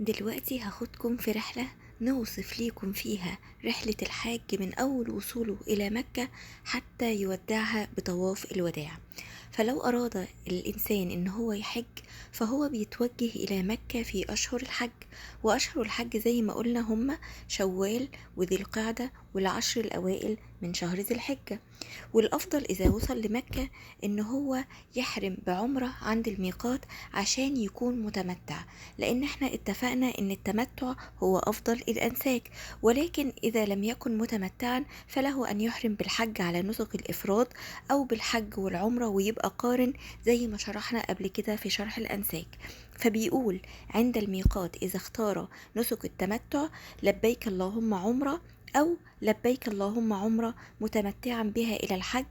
دلوقتي هاخدكم في رحلة نوصف ليكم فيها رحلة الحاج من أول وصوله إلى مكة حتى يودعها بطواف الوداع. فلو أراد الإنسان إن هو يحج فهو بيتوجه إلى مكة في أشهر الحج، وأشهر الحج زي ما قلنا هما شوال وذي القعدة والعشر الأوائل من شهر ذي الحجة. والأفضل إذا وصل لمكة إن هو يحرم بعمرة عند الميقات عشان يكون متمتع، لأن احنا اتفقنا إن التمتع هو أفضل الأنساك. ولكن إذا لم يكن متمتعا فله أن يحرم بالحج على نسك الإفراد أو بالحج والعمرة ويبقى قارن زي ما شرحنا قبل كده في شرح الأنساك. فبيقول عند الميقات إذا اختار نسك التمتع لبيك اللهم عمرة أو لبيك اللهم عمرة متمتعا بها إلى الحج.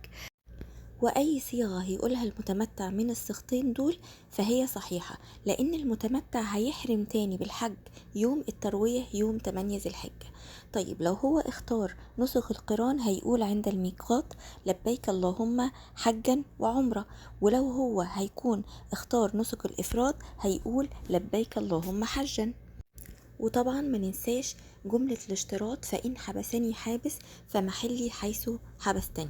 وأي صيغة هيقولها المتمتع من الصيغتين دول فهي صحيحة، لأن المتمتع هيحرم تاني بالحج يوم التروية يوم 8 ذي الحجة. طيب لو هو اختار نسك القران هيقول عند الميقات لبيك اللهم حجا وعمرة، ولو هو هيكون اختار نسك الإفراد هيقول لبيك اللهم حجا. وطبعا ما ننساش جملة الاشتراط فإن حبسني حابس فمحلي حيث حبستني.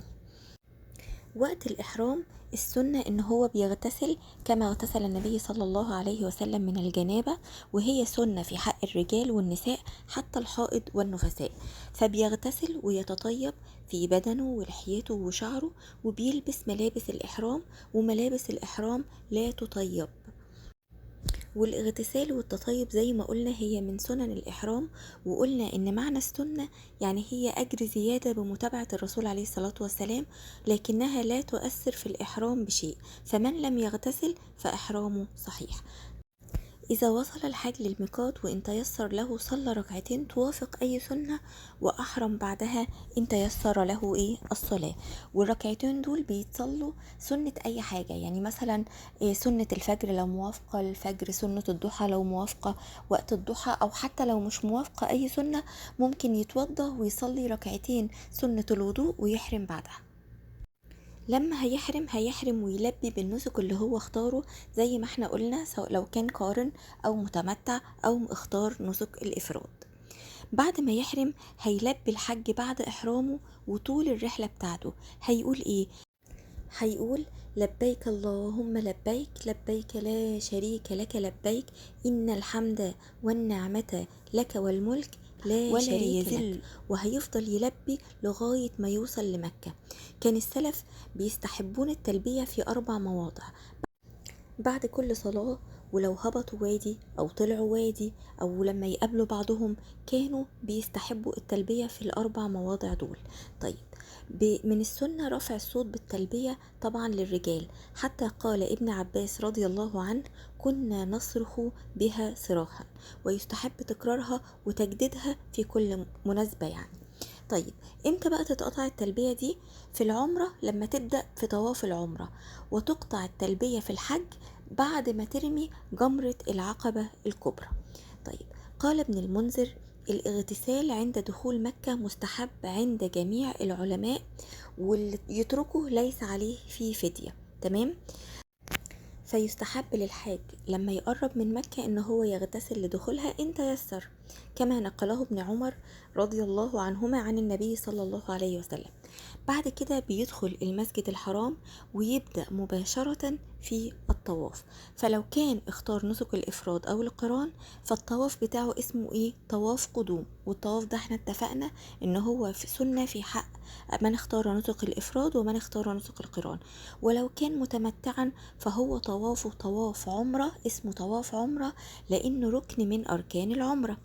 وقت الإحرام السنة إن هو بيغتسل كما اغتسل النبي صلى الله عليه وسلم من الجنابة، وهي سنة في حق الرجال والنساء حتى الحائض والنفساء. فبيغتسل ويتطيب في بدنه ولحيته وشعره، وبيلبس ملابس الإحرام، وملابس الإحرام لا تطيب. والاغتسال والتطيب زي ما قلنا هي من سنن الإحرام، وقلنا إن معنى السنة يعني هي أجر زيادة بمتابعة الرسول عليه الصلاة والسلام، لكنها لا تؤثر في الإحرام بشيء، فمن لم يغتسل فإحرامه صحيح. إذا وصل الحاج للميقات وإن تيسر له صلى ركعتين توافق أي سنة، وأحرم بعدها إن تيسر له الصلاة. والركعتين دول بيتصلوا سنة أي حاجة، يعني مثلا سنة الفجر لو موافقة الفجر، سنة الضحى لو موافقة وقت الضحى، أو حتى لو مش موافقة أي سنة ممكن يتوضى ويصلي ركعتين سنة الوضوء ويحرم بعدها. لما هيحرم ويلبي بالنسك اللي هو اختاره زي ما احنا قلنا، سواء لو كان قارن او متمتع او اختار نسك الافراد. بعد ما يحرم هيلبي الحج بعد احرامه، وطول الرحلة بتاعته هيقول هيقول لبيك اللهم لبيك لبيك لا شريك لك لبيك إن الحمد والنعمة لك والملك لا ولا شريك يزل. لك. وهيفضل يلبي لغاية ما يوصل لمكة. كان السلف بيستحبون التلبية في 4 مواضع بعد كل صلاة، ولو هبطوا وادي أو طلعوا وادي أو لما يقابلوا بعضهم كانوا بيستحبوا التلبية في ال4 مواضع دول. طيب من السنة رفع الصوت بالتلبية طبعا للرجال، حتى قال ابن عباس رضي الله عنه كنا نصرخ بها صراخا، ويستحب تكرارها وتجديدها في كل مناسبة يعني. طيب امتى بقى تتقطع التلبية دي؟ في العمرة لما تبدأ في طواف العمرة، وتقطع التلبية في الحج بعد ما ترمي جمرة العقبة الكبرى. طيب قال ابن المنذر الاغتسال عند دخول مكة مستحب عند جميع العلماء، واللي يتركه ليس عليه فيه فدية. تمام. فيستحب للحاج لما يقرب من مكة ان هو يغتسل لدخولها ان تيسر، كما نقله ابن عمر رضي الله عنهما عن النبي صلى الله عليه وسلم. بعد كده بيدخل المسجد الحرام ويبدأ مباشرة في الطواف. فلو كان اختار نسك الإفراد أو القران فالطواف بتاعه اسمه طواف قدوم. والطواف ده احنا اتفقنا ان هو في سنة في حق من اختار نسك الإفراد ومن اختار نسك القران. ولو كان متمتعا فهو طوافه طواف عمرة، اسمه طواف عمرة لأنه ركن من أركان العمرة.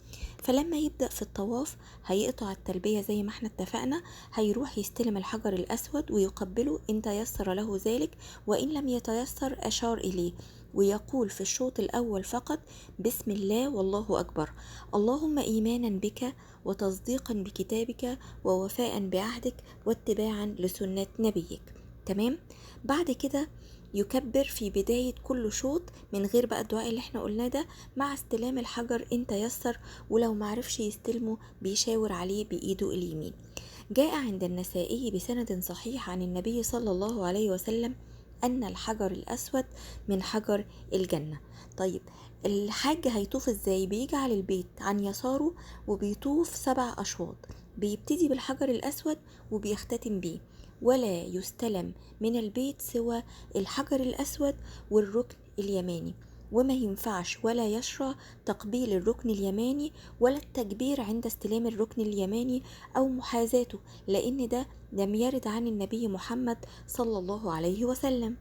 فلما يبدأ في الطواف هيقطع التلبية زي ما احنا اتفقنا، هيروح يستلم الحجر الأسود ويقبله إن تيسر له ذلك، وإن لم يتيسر أشار إليه ويقول في الشوط الأول فقط بسم الله والله أكبر، اللهم إيمانا بك وتصديقا بكتابك ووفاء بعهدك واتباعا لسنة نبيك. تمام. بعد كده يكبر في بداية كل شوط من غير بقى الدعاء اللي احنا قلناه ده، مع استلام الحجر ان تيسر، ولو معرفش يستلمه بيشاور عليه بإيده اليمين. جاء عند النسائي بسند صحيح عن النبي صلى الله عليه وسلم أن الحجر الأسود من حجر الجنة. طيب الحاج هيطوف ازاي؟ بيجي على البيت عن يساره وبيطوف 7 أشواط، بيبتدي بالحجر الأسود وبيختتم بيه، ولا يستلم من البيت سوى الحجر الأسود والركن اليماني، وما ينفعش ولا يشرع تقبيل الركن اليماني ولا التكبير عند استلام الركن اليماني أو محاذاته، لأن ده لم يرد عن النبي محمد صلى الله عليه وسلم.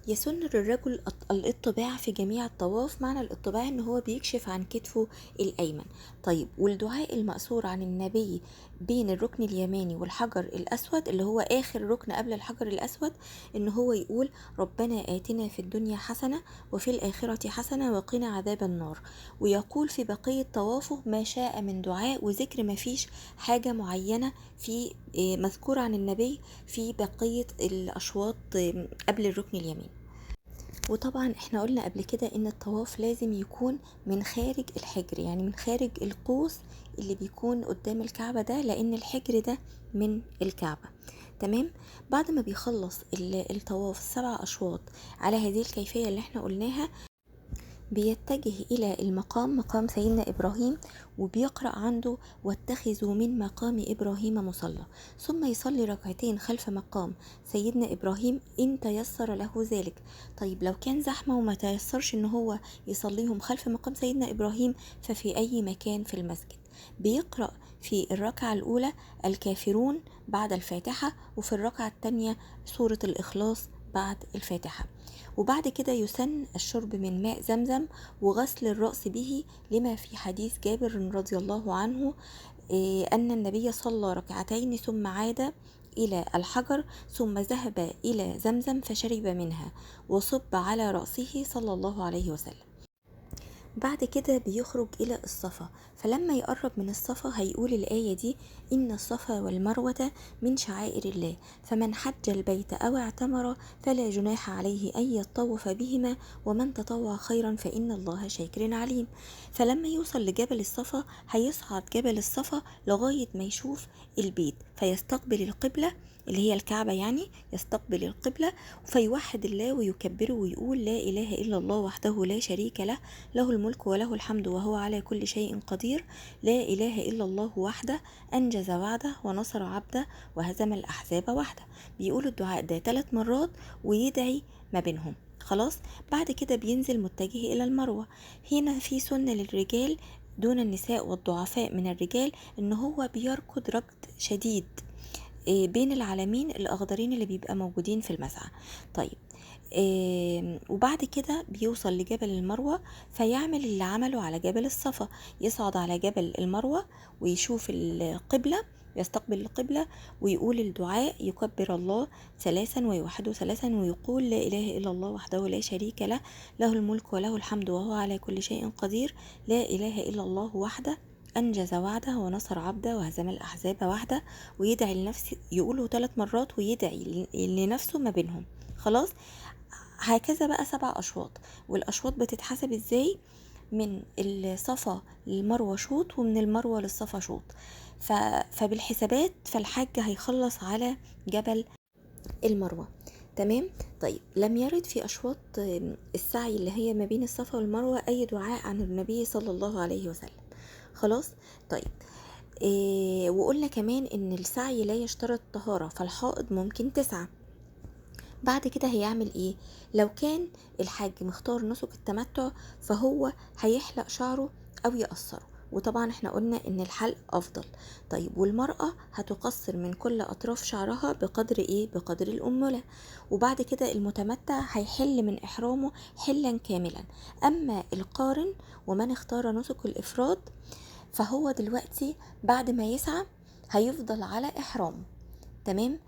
يسن للرجل الاطباع في جميع الطواف. معنى الاطباع ان هو بيكشف عن كتفه الايمن. طيب، والدعاء المأثور عن النبي بين الركن اليماني والحجر الاسود اللي هو اخر ركن قبل الحجر الاسود، ان هو يقول: ربنا آتنا في الدنيا حسنة وفي الآخرة حسنة وقنا عذاب النار. ويقول في بقية طوافه ما شاء من دعاء وذكر، ما فيش حاجة معينة في مذكور عن النبي في بقية الأشواط قبل الركن اليمين. وطبعا احنا قلنا قبل كده ان الطواف لازم يكون من خارج الحجر، يعني من خارج القوس اللي بيكون قدام الكعبة ده، لان الحجر ده من الكعبة. تمام. بعد ما بيخلص الطواف 7 أشواط على هذه الكيفية اللي احنا قلناها، بيتجه إلى المقام، مقام سيدنا إبراهيم، وبيقرأ عنده: واتخذوا من مقام إبراهيم مصلى، ثم يصلي ركعتين خلف مقام سيدنا إبراهيم إن تيسر له ذلك. طيب، لو كان زحمة وما تيسرش إن هو يصليهم خلف مقام سيدنا إبراهيم، ففي أي مكان في المسجد. بيقرأ في الركعة الأولى الكافرون بعد الفاتحة، وفي الركعة الثانية سورة الإخلاص بعد الفاتحة. وبعد كده يسن الشرب من ماء زمزم وغسل الرأس به، لما في حديث جابر رضي الله عنه أن النبي صلى ركعتين ثم عاد إلى الحجر ثم ذهب إلى زمزم فشرب منها وصب على رأسه صلى الله عليه وسلم. بعد كده بيخرج إلى الصفا، فلما يقرب من الصفا هيقول الآية دي: إن الصفا والمروة من شعائر الله، فمن حج البيت أو اعتمر فلا جناح عليه أن يطوف بهما، ومن تطوع خيرا فإن الله شاكر عليم. فلما يوصل لجبل الصفا هيصعد جبل الصفا لغاية ما يشوف البيت، فيستقبل القبلة اللي هي الكعبة، يعني يستقبل القبلة فيوحد الله ويكبره ويقول: لا إله إلا الله وحده لا شريك له، له الملك وله الحمد وهو على كل شيء قدير، لا إله إلا الله وحده أنجز وعده ونصر عبده وهزم الأحزاب وحده. بيقول الدعاء ده 3 مرات ويدعي ما بينهم. خلاص، بعد كده بينزل متجه إلى المروة. هنا في سنة للرجال دون النساء والضعفاء من الرجال، ان هو بيركض ركض شديد بين العلمين الأخضرين اللي بيبقى موجودين في المسعى. طيب، وبعد كده بيوصل لجبل المروة فيعمل اللي عمله على جبل الصفا، يصعد على جبل المروة ويشوف القبلة، يستقبل القبلة ويقول الدعاء، يكبر الله 3 ويوحده 3 ويقول: لا إله إلا الله وحده لا شريك له، له الملك وله الحمد وهو على كل شيء قدير، لا إله إلا الله وحده أنجز وعده ونصر عبده وهزم الأحزاب وحده. ويدعي لنفسه، يقوله 3 مرات ويدعي لنفسه ما بينهم. خلاص، هكذا بقى 7 أشواط. والأشواط بتتحسب ازاي؟ من الصفا للمروة شوط، ومن المروة للصفا شوط. فبالحسابات فالحاج هيخلص على جبل المروة. تمام. طيب، لم يرد في أشواط السعي اللي هي ما بين الصفا والمروة أي دعاء عن النبي صلى الله عليه وسلم. خلاص. طيب، وقلنا كمان ان السعي لا يشترط طهارة، فالحائض ممكن تسعى. بعد كده هيعمل ايه؟ لو كان الحاج مختار نسك التمتع فهو هيحلق شعره او يقصره، وطبعا احنا قلنا ان الحلق افضل. طيب، والمرأة هتقصر من كل اطراف شعرها بقدر ايه؟ بقدر الأنملة. وبعد كده المتمتع هيحل من احرامه حلا كاملا. اما القارن ومن اختار نسك الافراد فهو دلوقتي بعد ما يسعى هيفضل على احرامه. تمام.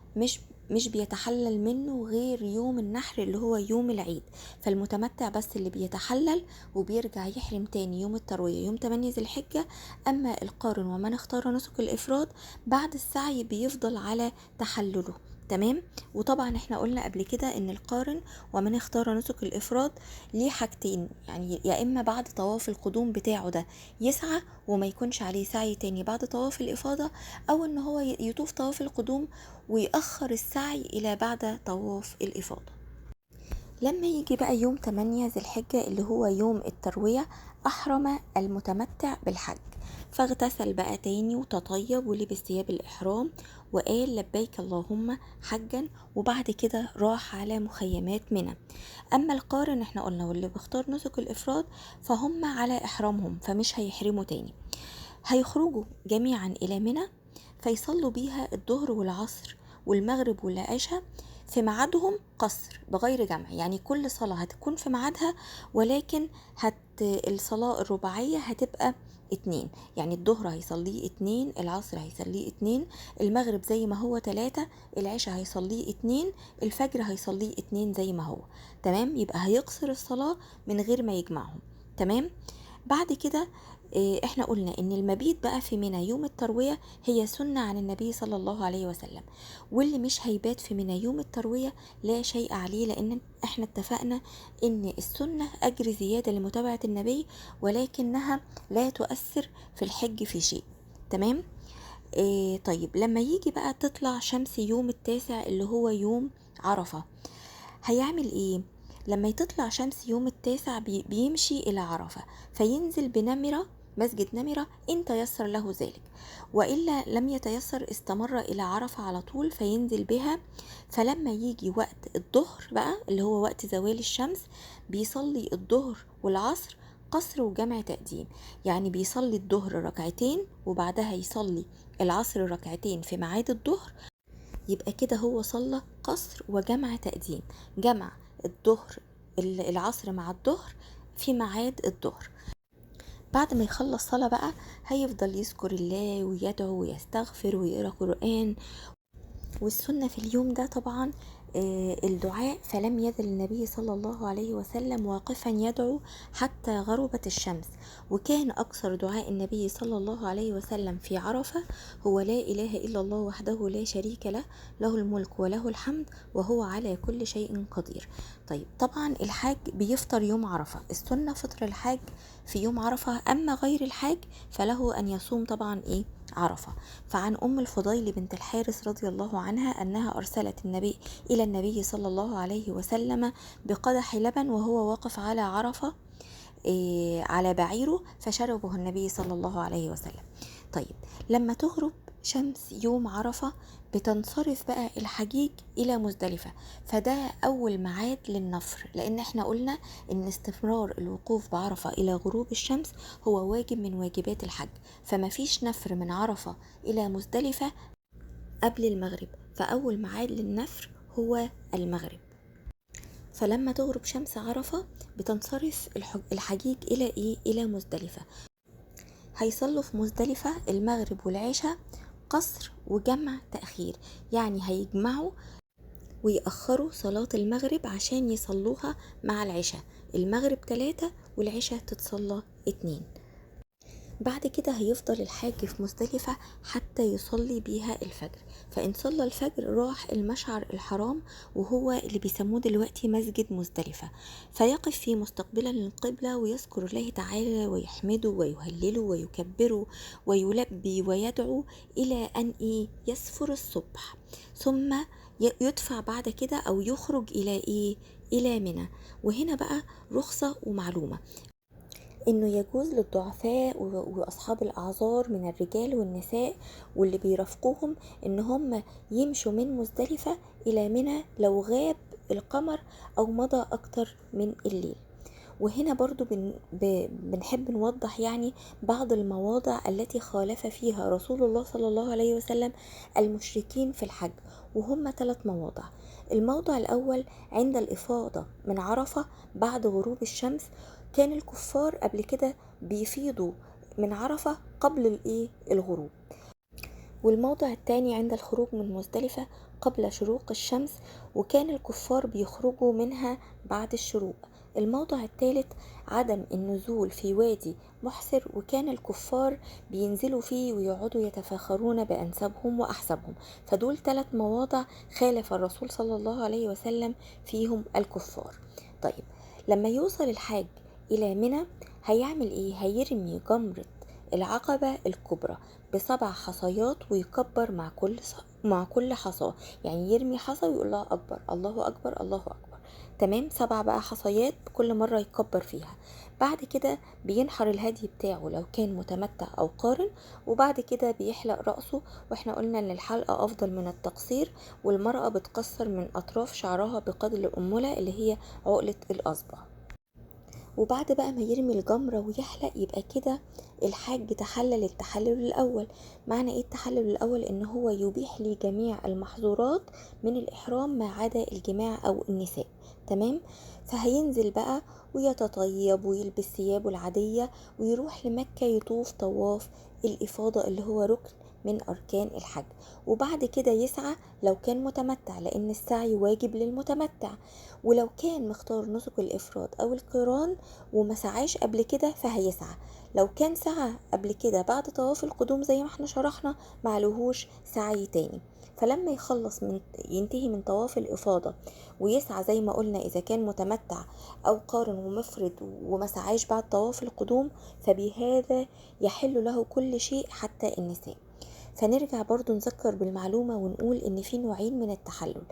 مش بيتحلل منه غير يوم النحر اللي هو يوم العيد. فالمتمتع بس اللي بيتحلل وبيرجع يحرم تاني يوم التروية يوم 8 ذي الحجة. اما القارن ومن اختار نسك الافراد بعد السعي بيفضل على تحلله. تمام. وطبعا احنا قلنا قبل كده ان القارن ومن اختار نسك الافراد ليه حاجتين، يعني يا اما بعد طواف القدوم بتاعه ده يسعى وما يكونش عليه سعي تاني بعد طواف الافاضة، او ان هو يطوف طواف القدوم ويأخر السعي الى بعد طواف الافاضة. لما يجي بقى يوم 8 ذي الحجة اللي هو يوم التروية، أحرم المتمتع بالحج، فاغتسل بقى تاني وتطيب ولبس ثياب الإحرام وقال لبيك اللهم حجا، وبعد كده راح على مخيمات منى. أما القارن احنا قلنا واللي بيختار نسك الإفراد فهم على إحرامهم فمش هيحرموا تاني. هيخرجوا جميعا إلى منى فيصلوا بيها الظهر والعصر والمغرب والعشاء في ميعادهم قصر بغير جمع، يعني كل صلاة هتكون في ميعادها، ولكن الصلاة الرباعية هتبقى اتنين، يعني الظهر هيصليه اتنين، العصر هيصليه اتنين، المغرب زي ما هو تلاتة، العشاء هيصليه اتنين، الفجر هيصليه اتنين زي ما هو. تمام، يبقى هيقصر الصلاة من غير ما يجمعهم. تمام. بعد كده احنا قلنا ان المبيت بقى في منى يوم التروية هي سنة عن النبي صلى الله عليه وسلم، واللي مش هيبات في منى يوم التروية لا شيء عليه، لان احنا اتفقنا ان السنة اجر زيادة لمتابعة النبي، ولكنها لا تؤثر في الحج في شيء. تمام. طيب لما يجي بقى تطلع شمس يوم التاسع اللي هو يوم عرفة، هيعمل ايه؟ لما تطلع شمس يوم التاسع بيمشي الى عرفة، فينزل بنمرة، مسجد نمرة ان تيسر له ذلك، وإلا لم يتيسر استمر إلى عرفة على طول فينزل بها. فلما يجي وقت الظهر بقى اللي هو وقت زوال الشمس، بيصلي الظهر والعصر قصر وجمع تقديم، يعني بيصلي الظهر ركعتين وبعدها يصلي العصر ركعتين في ميعاد الظهر، يبقى كده هو صلى قصر وجمع تقديم، جمع الظهر العصر مع الظهر في ميعاد الظهر. بعد ما يخلص صلاة بقى هيفضل يذكر الله ويدعو ويستغفر ويقرأ قرآن. والسنة في اليوم ده طبعا الدعاء، فلم يزل النبي صلى الله عليه وسلم واقفا يدعو حتى غربت الشمس، وكان أكثر دعاء النبي صلى الله عليه وسلم في عرفة هو لا إله إلا الله وحده لا شريك له، له الملك وله الحمد وهو على كل شيء قدير. طيب طبعا الحاج بيفطر يوم عرفة، السنة فطر الحاج في يوم عرفة، أما غير الحاج فله أن يصوم طبعا عرفة. فعن أم الفضيل بنت الحارث رضي الله عنها أنها أرسلت إلى النبي صلى الله عليه وسلم بقدح لبن وهو واقف على عرفة على بعيره، فشربه النبي صلى الله عليه وسلم. طيب لما تغرب شمس يوم عرفة بتنصرف بقى الحجيج إلى مزدلفة، فده أول ميعاد للنفر، لأن احنا قلنا إن استمرار الوقوف بعرفة إلى غروب الشمس هو واجب من واجبات الحج، فما فيش نفر من عرفة إلى مزدلفة قبل المغرب، فأول ميعاد للنفر هو المغرب. فلما تغرب شمس عرفة بتنصرف الحجيج إلى مزدلفة، هيصلوا في مزدلفة المغرب والعشاء قصر وجمع تأخير، يعني هيجمعوا ويأخروا صلاة المغرب عشان يصلوها مع العشاء، المغرب 3 والعشاء تتصلى 2. بعد كده هيفضل الحاج في مزدلفة حتى يصلي بيها الفجر، فإن صلى الفجر راح المشعر الحرام وهو اللي بيسموه دلوقتي مسجد مزدلفة، فيقف فيه مستقبلا للقبلة ويذكر الله تعالى ويحمده ويهلله ويكبره ويلبي ويدعو إلى أن يسفر الصبح، ثم يدفع بعد كده أو يخرج إلى منى. وهنا بقى رخصة ومعلومة انه يجوز للضعفاء واصحاب الاعذار من الرجال والنساء واللي بيرافقوهم ان هم يمشوا من مزدلفة الى منى لو غاب القمر او مضى اكتر من الليل. وهنا برضو بنحب نوضح يعني بعض المواضع التي خالف فيها رسول الله صلى الله عليه وسلم المشركين في الحج، وهم 3 مواضع. الموضع الأول عند الإفاضة من عرفة بعد غروب الشمس، كان الكفار قبل كده بيفيضوا من عرفة قبل الغروب. والموضع الثاني عند الخروج من مزدلفة قبل شروق الشمس، وكان الكفار بيخرجوا منها بعد الشروق. الموضع الثالث عدم النزول في وادي محسر، وكان الكفار بينزلوا فيه ويقعدوا يتفاخرون بأنسابهم وأحسابهم، فدول 3 مواضع خالف الرسول صلى الله عليه وسلم فيهم الكفار. طيب لما يوصل الحاج إلى منى هيعمل هيرمي جمرة العقبة الكبرى ب7 حصيات ويكبر مع كل حصاة، يعني يرمي حصى ويقول الله أكبر الله أكبر الله أكبر، تمام، 7 بقى حصيات كل مرة يكبر فيها. بعد كده بينحر الهدي بتاعه لو كان متمتع أو قارن، وبعد كده بيحلق رأسه. واحنا قلنا ان الحلقة أفضل من التقصير، والمرأة بتقصر من أطراف شعرها بقدر الأنملة اللي هي عقلة الأصبع. وبعد بقى ما يرمي الجمرة ويحلق، يبقى كده الحاج تحلل التحلل الأول. معنى ايه التحلل الأول؟ ان هو يبيح لي جميع المحظورات من الإحرام ما عدا الجماع أو النساء. تمام. فهينزل بقى ويتطيب ويلبس ثيابه العادية ويروح لمكة يطوف طواف الإفاضة اللي هو ركن من أركان الحج. وبعد كده يسعى لو كان متمتع، لأن السعي واجب للمتمتع. ولو كان مختار نسك الإفراد أو القران وما سعاش قبل كده فهيسعى. لو كان سعى قبل كده بعد طواف القدوم زي ما احنا شرحنا معلهوش سعي تاني. فلما ينتهي من طواف الإفاضة ويسعى زي ما قلنا إذا كان متمتع أو قارن ومفرد وما سعاش بعد طواف القدوم، فبهذا يحل له كل شيء حتى النساء. فنرجع برضو نذكر بالمعلومة ونقول ان في نوعين من التحلل: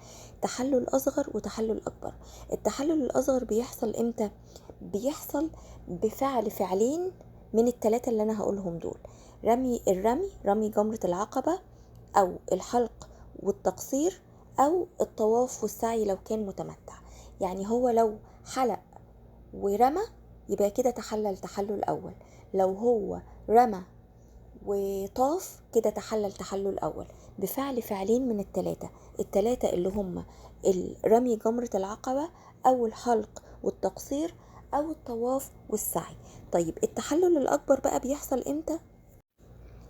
تحلل اصغر وتحلل اكبر. التحلل الاصغر بيحصل امتى؟ بيحصل بفعل فعلين من الثلاثة اللي انا هقولهم دول: رمي جمرة العقبة، او الحلق والتقصير، او الطواف والسعي لو كان متمتع. يعني هو لو حلق ورمى يبقى كده تحلل اول. لو هو رمى وطاف كده تحلل أول بفعل فعلين من التلاتة اللي هم رمي جمرة العقبة أو الحلق والتقصير أو الطواف والسعي. طيب التحلل الأكبر بقى بيحصل إمتى؟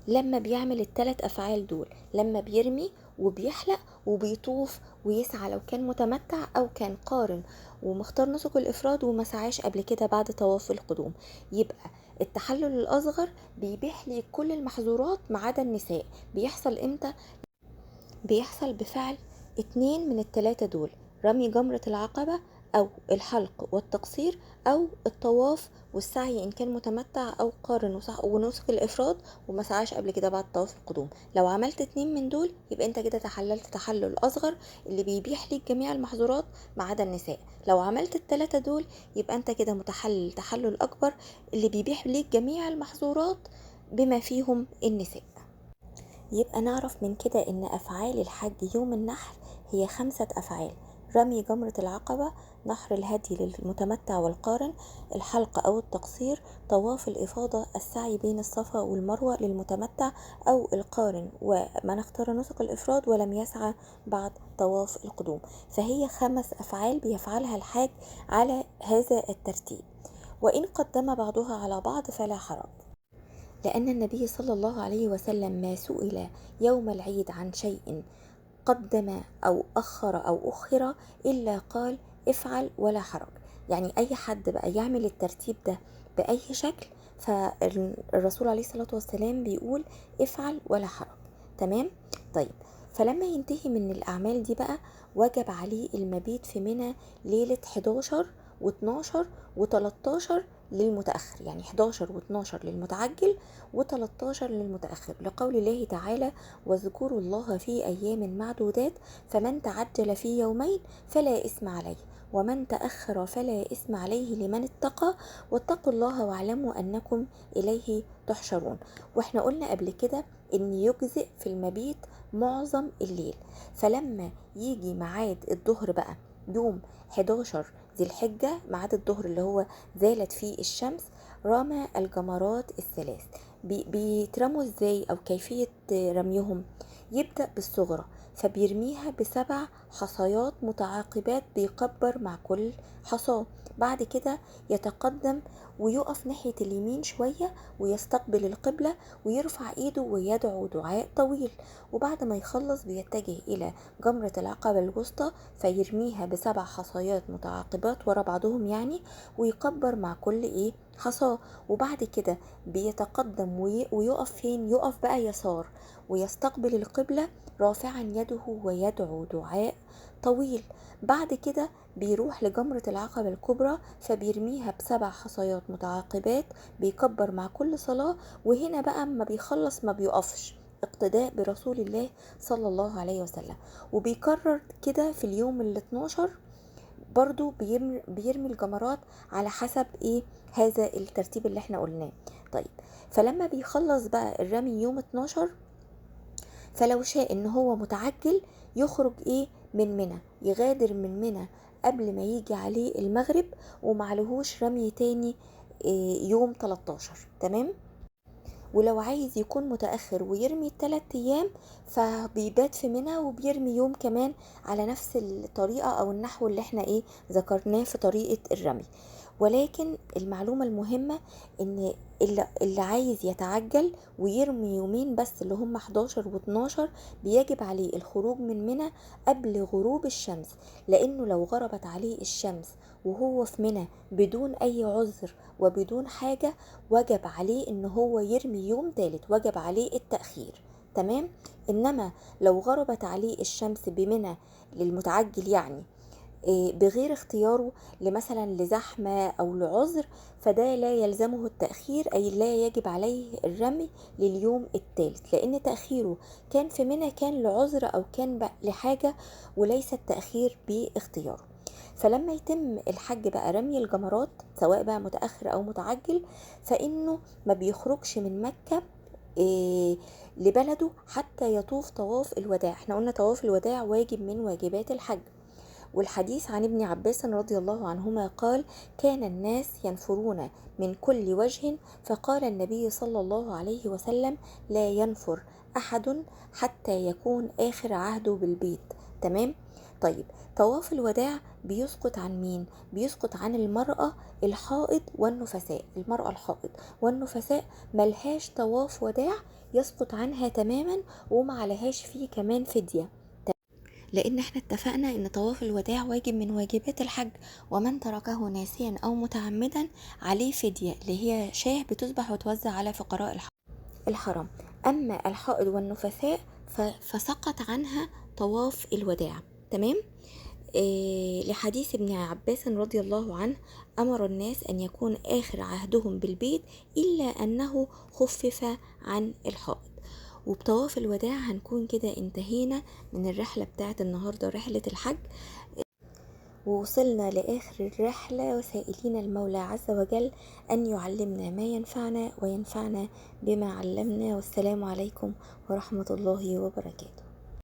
لما بيعمل الثلاث أفعال دول، لما بيرمي وبيحلق وبيطوف ويسعى لو كان متمتع أو كان قارن ومختار نسك الإفراد وما سعاش قبل كده بعد طواف القدوم. يبقى التحلل الأصغر بيبيح لي كل المحظورات ما عدا النساء. بيحصل إمتى؟ بيحصل بفعل 2 من الثلاثة دول: رمي جمرة العقبة أو الحلق والتقصير أو الطواف والسعي إن كان متمتع أو قارن ونسك الإفراد وما سعاش قبل كده بعد طواف القدوم. لو عملت 2 من دول يبقى أنت كده تحللت تحلل أصغر اللي بيبيح ليك جميع المحظورات ما عدا النساء. لو عملت الثلاثة دول يبقى أنت كده متحلل تحلل أكبر اللي بيبيح ليك جميع المحظورات بما فيهم النساء. يبقى نعرف من كده ان افعال الحج يوم النحر هي 5 افعال: رمي جمرة العقبة، نحر الهدي للمتمتع والقارن، الحلق او التقصير، طواف الافاضة، السعي بين الصفا والمروة للمتمتع او القارن ومن اختار نسك الافراد ولم يسعى بعد طواف القدوم. فهي 5 افعال بيفعلها الحاج على هذا الترتيب، وان قدم بعضها على بعض فلا حرج. لأن النبي صلى الله عليه وسلم ما سئل يوم العيد عن شيء قدم أو أخر أو أخر إلا قال افعل ولا حرج. يعني أي حد بقى يعمل الترتيب ده بأي شكل فالرسول عليه الصلاة والسلام بيقول افعل ولا حرج. تمام؟ طيب، فلما ينتهي من الأعمال دي بقى وجب عليه المبيت في منى ليلة 11 و12 و13 للمتأخر. يعني 11 و12 للمتعجل و13 للمتأخر، لقول الله تعالى: واذكروا الله في أيام معدودات فمن تعجل في يومين فلا إثم عليه ومن تأخر فلا إثم عليه لمن اتقى واتقوا الله واعلموا أنكم إليه تحشرون. واحنا قلنا قبل كده إن يجزئ في المبيت معظم الليل. فلما يجي ميعاد الظهر بقى يوم 11 ذي الحجة، ميعاد الظهر اللي هو زالت فيه الشمس، رمى الجمرات الثلاث. بيترموا ازاي او كيفية رميهم؟ يبدأ بالصغرى فبيرميها ب7 حصيات متعاقبات بيكبر مع كل حصاة. بعد كده يتقدم ويقف ناحية اليمين شوية ويستقبل القبلة ويرفع ايده ويدعو دعاء طويل. وبعد ما يخلص بيتجه الى جمرة العقبة الوسطى فيرميها ب7 حصيات متعاقبات ورا بعضهم يعني، ويكبر مع كل حصاه. وبعد كده بيتقدم ويقف فين؟ يقف بقى يسار ويستقبل القبلة رافعا يده ويدعو دعاء طويل. بعد كده بيروح لجمرة العقبة الكبرى فبيرميها ب7 حصيات متعاقبات بيكبر مع كل صلاة. وهنا بقى ما بيخلص ما بيقفش اقتداء برسول الله صلى الله عليه وسلم. وبيكرر كده في اليوم ال12 برضو بيرمي الجمرات على حسب ايه هذا الترتيب اللي احنا قلناه. طيب، فلما بيخلص بقى الرمي يوم 12، فلو شاء ان هو متعجل يخرج ايه من منى، يغادر من منى قبل ما يجي عليه المغرب، ومعلهوش رمي تاني يوم 13. تمام. ولو عايز يكون متأخر ويرمي 3 أيام، فبيبات في منى وبيرمي يوم كمان على نفس الطريقة أو النحو اللي احنا ذكرناه في طريقة الرمي. ولكن المعلومة المهمة ان اللي عايز يتعجل ويرمي يومين بس اللي هم 11 و12، بيجب عليه الخروج من منى قبل غروب الشمس، لانه لو غربت عليه الشمس وهو في منى بدون اي عذر وبدون حاجة، وجب عليه ان هو يرمي يوم تالت، وجب عليه التأخير. تمام. انما لو غربت عليه الشمس بمنى للمتعجل يعني بغير اختياره، مثلا لزحمة او لعذر، فده لا يلزمه التأخير، اي لا يجب عليه الرمي لليوم الثالث، لان تأخيره كان في منى كان لعذر او كان لحاجة، وليس التأخير باختياره. فلما يتم الحج بقى رمي الجمرات سواء بقى متأخر او متعجل، فانه ما بيخرجش من مكة لبلده حتى يطوف طواف الوداع. احنا قلنا طواف الوداع واجب من واجبات الحج. والحديث عن ابن عباس رضي الله عنهما قال: كان الناس ينفرون من كل وجه، فقال النبي صلى الله عليه وسلم: لا ينفر أحد حتى يكون آخر عهده بالبيت. تمام. طيب، طواف الوداع بيسقط عن مين؟ بيسقط عن المرأة الحائض والنفساء. المرأة الحائض والنفساء ملهاش طواف وداع، يسقط عنها تماما، ومعلهاش فيه كمان فدية، لان احنا اتفقنا ان طواف الوداع واجب من واجبات الحج، ومن تركه ناسيا او متعمدا عليه فدية، اللي هي شاه بتذبح وتوزع على فقراء الحرم. اما الحائض والنفساء فسقط عنها طواف الوداع. تمام. لحديث ابن عباس رضي الله عنه: أمر الناس أن يكون آخر عهدهم بالبيت إلا أنه خفف عن الحائض. وبطواف الوداع هنكون كده انتهينا من الرحلة بتاعت النهاردة، رحلة الحج، ووصلنا لآخر الرحلة، وسائلين المولى عز وجل أن يعلمنا ما ينفعنا وينفعنا بما علمنا. والسلام عليكم ورحمة الله وبركاته.